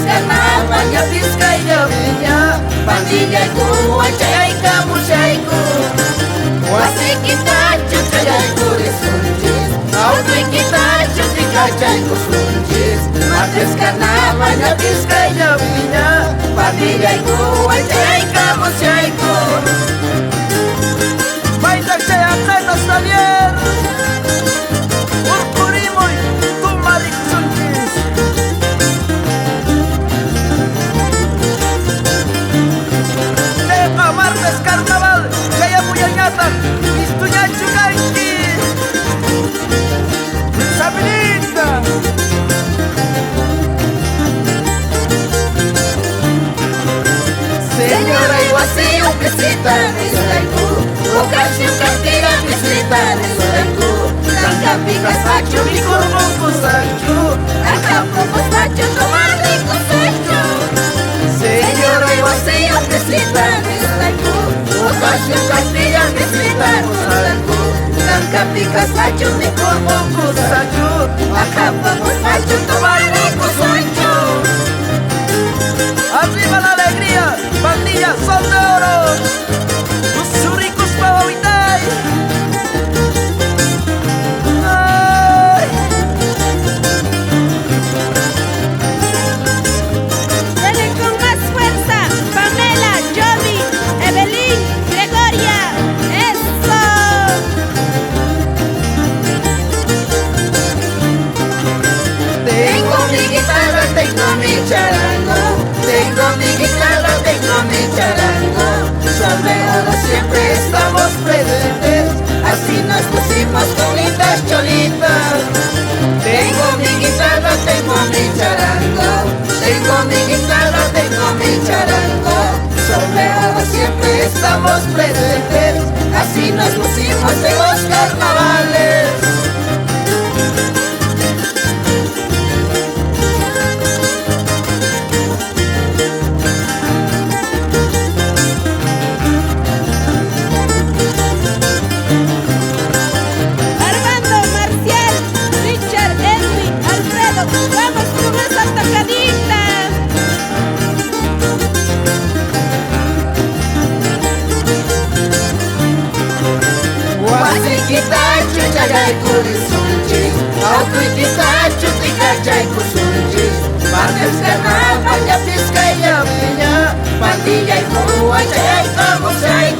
Karnavanya Vizcaya Viña Pandillaiku achayaykamu shayku Wasiykitachu chayayku risunchis Awtuykitachu tikachayku sunchis Martes Karnavanya Vizcaya Viña Pandillaiku achayaykamu shayku Mayta chay atletas taller Urkurimoy tumarikusunchis Martes Carnaval, kaya muyañatan, istuñachu kayki Sabinita Señora Iguacillo, Crisita, Rizalaiku Ocasio Castilla, Crisita, Rizalaiku Tancapi, Casacho, Micormonco, Sacho Acampo, Sacho, Tomarrico, Sacho Señora Iguacillo, Crisita, Rizalaiku Ocasio Castilla, Crisita, Rizalaiku Tancapi, Casacho, Micormonco, Sacho Acampo, Sacho, Tomarrico, Sacho ¡Arriba la alegría! ¡Pandilla Sol de Oro! ¡Los churricos Pavavitay! ¡Ay! Dale con más fuerza, Pamela, Johnny, Evelyn, Gregoria, ¡eso! Tengo mi guitarra, tengo mi charango Tengo mi guitarra, tengo mi charango Sobre oro siempre estamos presentes Así nos pusimos con lindas cholitas Tengo mi guitarra, tengo mi charango Tengo mi guitarra, tengo mi charango Sobre oro siempre estamos presentes Así nos pusimos en los carnavales Armando, Marcial, Richard, Edwin, Alfredo, vamos con esa tocadita. Wasiykitachu chayayku risunchis Awtuykitachu tikachayku sunchis Martes Karnavanya Vizcaya Viña Pandillaiku achayaykamu shayku